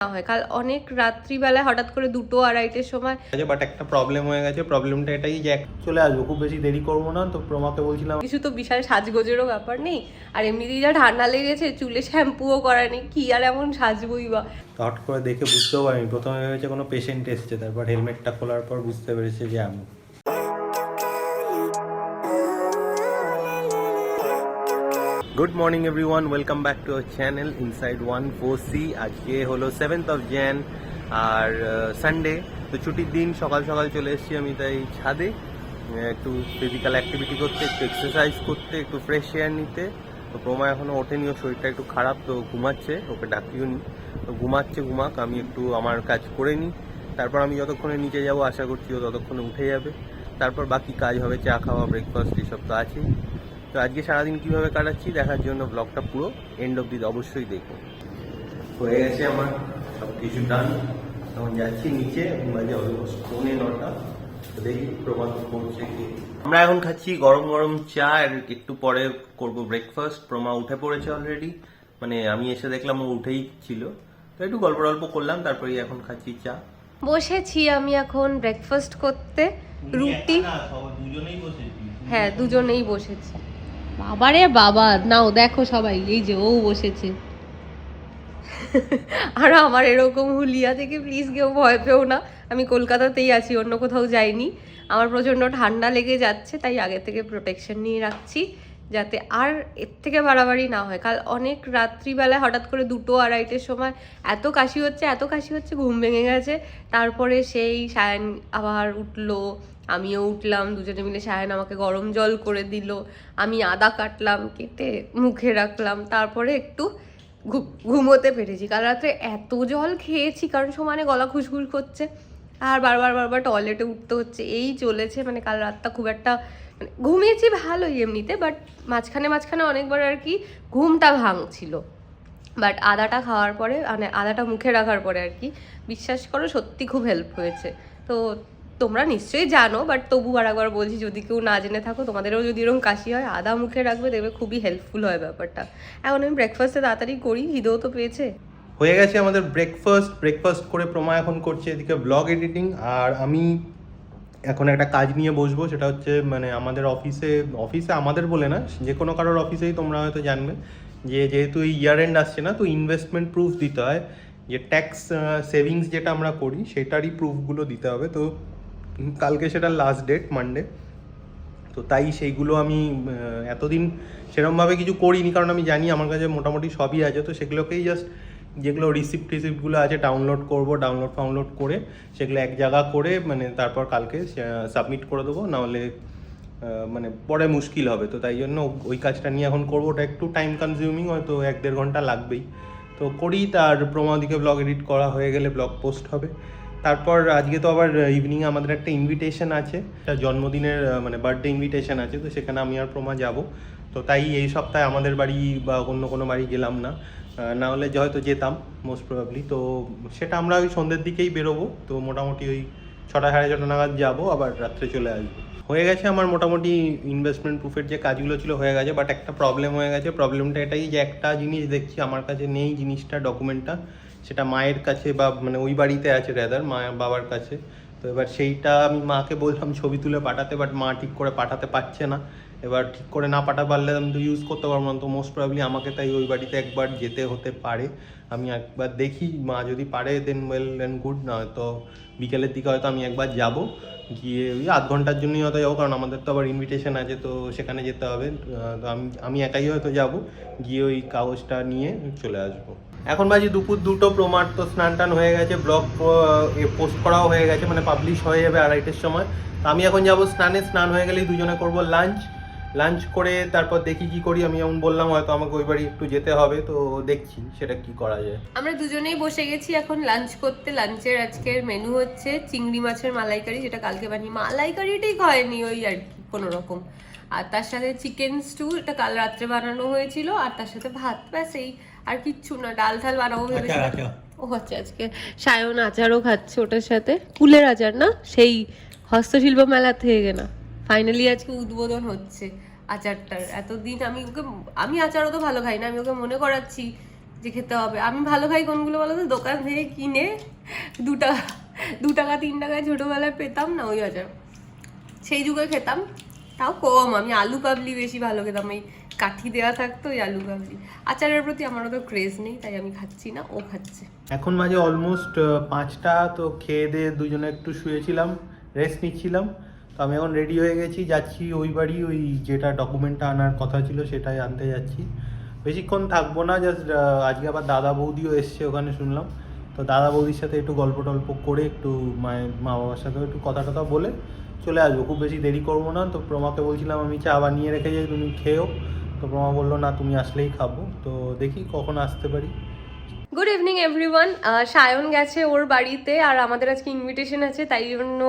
হয় কাল অনেক রাত্রিবেলায় হঠাৎ করে 2-2:30-এর সময় বাট একটা প্রবলেম হয়ে গেছে। প্রবলেমটা এটাই যে চলে আসবো, খুব বেশি দেরি করবো না। তো প্রমাকে বলছিলাম কিছু তো বিশাল সাজগোজেরও ব্যাপার নেই, আর এমনিতেই যা ঠান্ডা লেগেছে, চুলে শ্যাম্পুও করা নেই, কি আর এমন সাজবই বা। তো হট করে দেখে বুঝতেও পারিনি, প্রথমে ভেবেছে কোনো পেশেন্ট এসছে, তারপর হেলমেটটা খোলার পর বুঝতে পেরেছে যে আমি। Good morning everyone, welcome back to our channel inside 1-4C। আজকে হলো 7th of Jan R Sunday, তো ছুটির দিন। সকাল সকাল চলে এসেছি আমি তাই ছাদে একটু ফিজিক্যাল অ্যাক্টিভিটি করতে, একটু এক্সারসাইজ করতে, একটু ফ্রেশ এয়ার নিতে। তো প্রমা এখনও ওঠেনি, ওর শরীরটা একটু খারাপ, তো ঘুমাচ্ছে, ওকে ডাকিও নি। তো ঘুমাক, আমি একটু আমার কাজ করে নিই। তারপর আমি যতক্ষণে নিচে যাব আশা করছি ও ততক্ষণে উঠে যাবে। তারপর বাকি কাজ হবে, চা খাওয়া, ব্রেকফাস্ট, এসব তো আছেই। তো আজকে সারাদিন কীভাবে কাটাচ্ছি দেখার জন্য ব্লগটা পুরো এন্ড অব্দি অবশ্যই দেখুন। হয়ে গেছে আমার সব কিছু ডান, তখন যাচ্ছি নিচে, বাজে অলমোস্ট 9:45। তো দেখি প্রমাণ করছে কি। আমরা এখন খাচ্ছি গরম গরম চা, আর একটু পরে করব ব্রেকফাস্ট। প্রমা উঠে পড়েছে অলরেডি, মানে আমি এসে দেখলাম ও উঠেই ছিল, তো একটু গল্প করলাম, তারপরে এখন খাচ্ছি চা। বসেছি আমি এখন ব্রেকফাস্ট করতে, রুটি। দুজনেই বসেছি। হ্যাঁ, দুজনেই বসেছি। বাবারে বাবা, নাও দেখো সবাই, এই যে ও বসেছে। আর আমার এরকম হুলিয়া থেকে প্লিজ কেউ ভয় পেও না, আমি কলকাতাতেই আছি, অন্য কোথাও যাইনি। আমার প্রচণ্ড ঠান্ডা লেগে যাচ্ছে, তাই আগে থেকে প্রোটেকশন নিয়ে রাখছি যাতে আর এর থেকে বাড়াবাড়ি না হয়। কাল অনেক রাত্রিবেলায় হঠাৎ করে 2-2:30-এর সময় এত কাশি হচ্ছে, ঘুম ভেঙে গেছে। তারপরে সেই সায়ন আবার উঠলো, আমিও উঠলাম, দুজনে মিলে সায়ন আমাকে গরম জল করে দিল, আমি আদা কাটলাম, কেটে মুখে রাখলাম, তারপরে একটু ঘুমোতে পেরেছি। কাল রাত্রে এত জল খেয়েছি কারণ সমানে গলা খুশখুশ করছে, আর বারবার টয়লেটে উঠতে হচ্ছে, এই চলেছে। মানে কাল রাতটা খুব একটা, মানে ঘুমিয়েছি ভালোই এমনিতে, বাট মাঝখানে অনেকবার আর কি ঘুমটা ভাঙছিল। বাট আদাটা খাওয়ার পরে, মানে আদাটা মুখে রাখার পরে আর কি, বিশ্বাস করো সত্যি খুব হেল্প হয়েছে। তো তোমরা নিশ্চয়ই জানো, বাট তবু আর একবার বলছি, যদি কেউ না জেনে থাকো, তোমাদেরও যদি এরকম কাশি হয়, আদা মুখে রাখবে, দেখবে খুবই হেল্পফুল হয় ব্যাপারটা। এখন আমি ব্রেকফাস্টে তাড়াতাড়ি করি, খিদেও তো পেয়েছে। হয়ে গেছে আমাদের ব্রেকফাস্ট করে প্রমা এখন করছে এদিকে ব্লগ এডিটিং, আর আমি এখন একটা কাজ নিয়ে বসবো। সেটা হচ্ছে মানে আমাদের অফিসে আমাদের বলে না, যে কোনো কারোর অফিসেই তোমরা হয়তো জানবে যে যেহেতু এই ইয়ার এন্ড আসছে না, তো ইনভেস্টমেন্ট প্রুফ দিতে হয়, যে ট্যাক্স সেভিংস যেটা আমরা করি সেটারই প্রুফগুলো দিতে হবে। তো কালকে সেটা লাস্ট ডেট, মানডে। তো তাই সেইগুলো আমি এতদিন সেরকমভাবে কিছু করিনি, কারণ আমি জানি আমার কাছে মোটামুটি সবই আছে। তো সেগুলোকেই জাস্ট, যেগুলো রিসিপ্টগুলো আছে ডাউনলোড করে সেগুলো এক জায়গা করে, মানে তারপর কালকে সাবমিট করে দেবো, নাহলে মানে পরে মুশকিল হবে। তো তাই জন্য ওই কাজটা নিয়ে এখন করবো। ওটা একটু টাইম কনজিউমিং, হয়তো 1-1.5 ঘন্টা লাগবেই। তো করি, তার প্রমাদিকে ব্লগ এডিট করা হয়ে গেলে ব্লগ পোস্ট হবে। তারপর আজকে তো আবার ইভিনিংয়ে আমাদের একটা ইনভিটেশন আছে, একটা জন্মদিনের মানে বার্থডে ইনভিটেশন আছে, তো সেখানে আমি আর প্রমা যাব। তো তাই এই সপ্তাহে আমাদের বাড়ি বা অন্য কোনো বাড়ি গেলাম না, না হলে হয়তো যেতাম মোস্ট প্রবাবলি। তো সেটা আমরা ওই সন্ধ্যের দিকেই বেরোবো, তো মোটামুটি ওই 6-6:30 নাগাদ যাবো, আবার রাত্রে চলে আসবো। হয়ে গেছে আমার মোটামুটি ইনভেস্টমেন্ট প্রুফের যে কাজগুলো ছিল হয়ে গেছে, বাট একটা প্রবলেম হয়ে গেছে। প্রবলেমটা এটাই যে একটা জিনিস দেখছি আমার কাছে নেই, জিনিসটা ডকুমেন্টটা, সেটা মায়ের কাছে, বা মানে ওই বাড়িতে আছে রেদার, বাবার কাছে। তো এবার সেইটা আমি মাকে বললাম ছবি তুলে পাঠাতে, বাট মা ঠিক করে পাঠাতে পারছে না। এবার ঠিক করে না পাঠাতে পারলে আমি তো ইউজ করতে পারবো না, তো মোস্ট প্রবাবলি আমাকে তাই ওই বাড়িতে একবার যেতে হতে পারে। আমি একবার দেখি, মা যদি পারে দেন ওয়েল দেন গুড, না হয়তো বিকেলের দিকে হয়তো আমি একবার যাব, গিয়ে ওই 8 ঘন্টার জন্যই হয়তো যাবো, কারণ আমাদের তো আবার ইনভিটেশন আছে, তো সেখানে যেতে হবে। তো আমি একাই হয়তো যাব, গিয়ে ওই কাগজটা নিয়ে চলে আসবো। এখন বাজে দুপুর 2টো, প্রমার তো স্নান টান হয়ে গেছে, ব্লগ পোস্ট করাও হয়ে গেছে, মানে পাবলিশ হয়ে যাবে 2:30-এর সময়। তো আমি এখন যাব স্নান হয়ে গেলেই দুজনে করব লাঞ্চ করে তারপর দেখি কি করি। আমি যেমন বললাম হয়তো আমাকে ওই বাড়ি একটু যেতে হবে, তো দেখছি সেটা কি করা যায়। আমরা দুজনেই বসে গেছি এখন লাঞ্চ করতে। লাঞ্চের আজকের মেনু হচ্ছে চিংড়ি মাছের মালাইকারি, যেটা কালকে বানিয়ে মালাইকারিটাই খায়নি ওই আর কি কোনো রকম, আর তার সাথে চিকেন স্টু, এটা কাল রাত্রে বানানো হয়েছিল, আর তার সাথে ভাত, ব্যাস এই, আর কিচ্ছু না। ডাল বানাবো ভেবেছিলাম। ও আচ্ছা, আজকে সায়ন আচারও খাচ্ছে ওটার সাথে, কুলের আচার না, সেই হস্তশিল্প মেলা থেকে না, ফাইনালি আজকে উদ্বোধন হচ্ছে আচারটার। এতদিন আমি আচারও তো ভালো খাই না, আমি ওকে মনে করাচ্ছি যে খেতে হবে। আমি ভালো খাই কোনগুলো বলো তো, দোকান থেকে কিনে 2 টাকা 2 টাকা 3 টাকায় ছোটোবেলায় পেতাম না, ওই আচার, সেই যুগে খেতাম। তাও কম, আমি আলু কাবলি বেশি ভালো খেতাম, এই কাঠি দেওয়া থাকতো ওই আলু কাবলি। আচারের প্রতি আমার অত ক্রেজ নেই, তাই আমি খাচ্ছি না, ও খাচ্ছে। এখন বাজে অলমোস্ট 5টা, তো খেয়ে দিয়ে দুজনে একটু শুয়েছিলাম, রেস্ট নিচ্ছিলাম। তো আমি এখন রেডি হয়ে গেছি, যাচ্ছি ওই বাড়ি, ওই যেটা ডকুমেন্টটা আনার কথা ছিল সেটাই আনতে যাচ্ছি। বেশিক্ষণ থাকবো না, জাস্ট আজকে আবার দাদা বৌদিও এসছে ওখানে শুনলাম। তো দাদা বৌদির সাথে একটু গল্প টল্প করে, একটু মা বাবার সাথেও একটু কথা টথা বলে চলে আসবো। খুব বেশি দেরি করবো না। তো প্রমাকে বলছিলাম আমি চা বানিয়ে রেখে যাই, তুমি খেয়েও। তো প্রমা বললো না, তুমি আসলেই খাবো। তো দেখি কখন আসতে পারি। Good evening everyone. সায়ন গেছে ওর বাড়িতে, আর আমাদের আজকে ইনভিটেশন আছে, তাই জন্য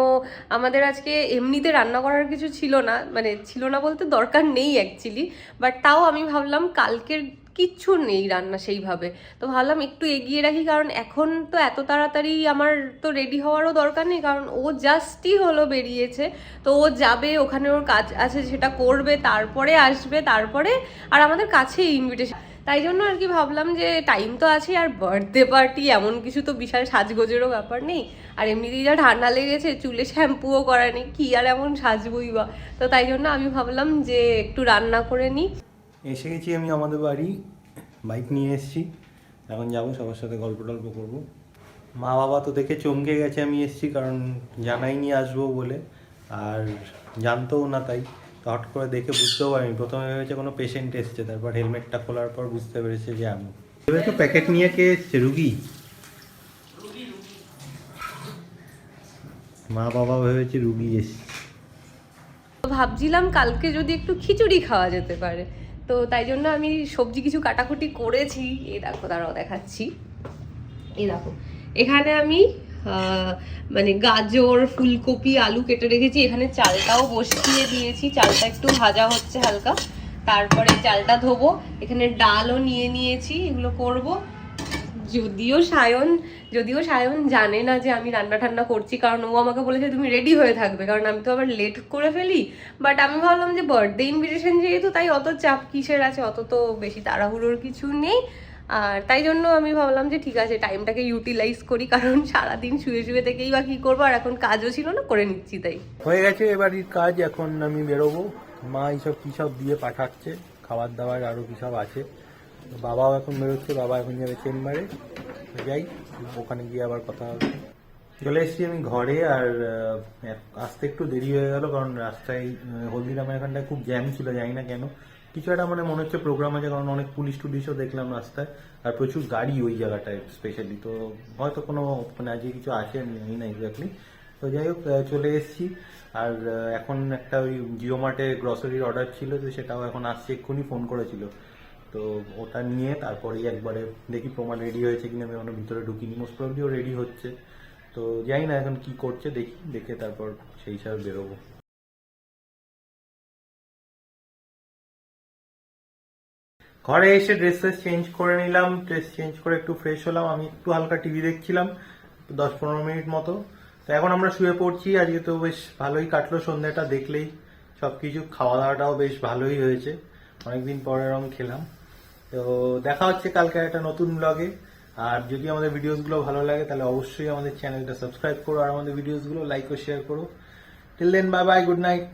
আমাদের আজকে এমনিতে রান্না করার কিছু ছিল না, মানে ছিল না বলতে দরকার নেই অ্যাকচুয়ালি, বাট তাও আমি ভাবলাম কালকের কিচ্ছু নেই রান্না সেইভাবে, তো ভাবলাম একটু এগিয়ে রাখি, কারণ এখন তো এত তাড়াতাড়ি আমার তো রেডি হওয়ারও দরকার নেই, কারণ ও জাস্টই হলো বেরিয়েছে। তো ও যাবে, ওখানে ওর কাজ আছে সেটা করবে, তারপরে আসবে, তারপরে আর আমাদের কাছে ইনভিটেশন, তাই জন্য আর কি ভাবলাম যে টাইম তো আছে, আর বার্থডে পার্টি এমন কিছু তো বিশাল সাজগোজেরও ব্যাপার নেই, আর এমনিতেই যা ঠান্ডা লেগেছে, চুলে শ্যাম্পুও করা নেই, কি আর এমন সাজবই বা। তো তাই জন্য আমি ভাবলাম যে একটু রান্না করে নিই। এসে গেছি আমি আমাদের বাড়ি, বাইক নিয়ে এসেছি, এখন যাবো সবার সাথে গল্প টল্প করবো। মা বাবা তো দেখে চমকে গেছে আমি এসেছি, কারণ জানাইনি আসবো বলে, আর জানতেও না, তাই তো হট করে দেখে বুঝতেও পারিনি। প্রথমে ভেবেছে কোনো পেশেন্ট এসছে, তারপর হেলমেটটা খোলার পর বুঝতে পেরেছে যে আমি। এবার তো প্যাকেট নিয়ে কে এসছে? রুগী? মা বাবা ভেবেছে রুগী এসছে। ভাবছিলাম কালকে যদি একটু খিচুড়ি খাওয়া যেতে পারে, তো তাই জন্য আমি সবজি কিছু কাটাকুটি করেছি। এই দেখো, দাঁড়াও দেখাচ্ছি। এই দেখো, এখানে আমি মানে গাজর, ফুলকপি, আলু কেটে রেখেছি, এখানে চালটাও বসিয়ে দিয়েছি, চালটা একটু ভাজা হচ্ছে হালকা, তারপরে চালটা ধোবো। এখানে ডালও নিয়ে নিয়েছি, এগুলো করব। যদিও সায়ন জানে না যে আমি রান্না টান্না করছি, কারণ ও আমাকে বলেছে তুমি রেডি হয়ে থাকবে, কারণ আমি তো আবার লেট করে ফেলি। বাট আমি ভাবলাম যে বার্থডে ইনভিটেশন যেহেতু, তাই অত চাপ কিসের আছে, অত তো বেশি তাড়াহুড়োর কিছু নেই। আর তাই জন্য আমি ভাবলাম যে ঠিক আছে, টাইমটাকে ইউটিলাইজ করি, কারণ সারাদিন শুয়ে শুয়ে থেকেই বা কী করবো, আর এখন কাজও ছিল না, করে নিচ্ছি তাই। হয়ে গেছে এবারের কাজ, এখন আমি বেরোবো। মা এইসব কী সব দিয়ে পাঠাচ্ছে, খাবার দাবার আরও কী সব আছে। বাবাও এখন বেরোচ্ছে, বাবা এখন যাবে চেম্বারে। যাই, ওখানে গিয়ে আবার কথা হবে। চলে এসেছি আমি ঘরে, আর আসতে একটু দেরি হয়ে গেল, কারণ রাস্তায় হলদিরামের এখানটায় খুব জ্যাম ছিল, জানি না কেন। কিছু একটা মানে মনে হচ্ছে প্রোগ্রাম আছে, কারণ অনেক পুলিশ টুলিশও দেখলাম রাস্তায়, আর প্রচুর গাড়ি ওই জায়গাটায় স্পেশালি। তো হয়তো কোনো মানে আজকে কিছু আছে, আমি জানি না এক্স্যাক্টলি। তো যাই হোক, চলে এসেছি। আর এখন একটা ওই জিও মার্টে গ্রসারির অর্ডার ছিল, তো সেটাও এখন আসছে, এক্ষুনি ফোন করেছিল। তো ওটা নিয়ে তারপরেই একবারে দেখি প্রমাণ রেডি হয়েছে কিনা, আমি অনেক ভিতরে ঢুকিনি, মোস্ট প্রবলি ও রেডি হচ্ছে। তো জানি না এখন কি করছে, দেখি, দেখে তারপর সেই হিসাবে বেরোবো। ঘরে এসে ড্রেস চেঞ্জ করে নিলাম, ড্রেস চেঞ্জ করে একটু ফ্রেশ হলাম। আমি একটু হালকা টিভি দেখছিলাম 10-15 মিনিট মতো। তো এখন আমরা শুয়ে পড়ছি। আজকে তো বেশ ভালোই কাটলো সন্ধ্যাটা, দেখলেই সবকিছু। খাওয়া দাওয়াটাও বেশ ভালোই হয়েছে, অনেকদিন পরে এরকম খেলাম। তো দেখা হচ্ছে কালকে একটা নতুন ব্লগে। আর যদি আমাদের ভিডিওসগুলো ভালো লাগে, তাহলে অবশ্যই আমাদের চ্যানেলটা সাবস্ক্রাইব করো, আর আমাদের ভিডিওসগুলো লাইক ও শেয়ার করো। Till then, bye bye, good night.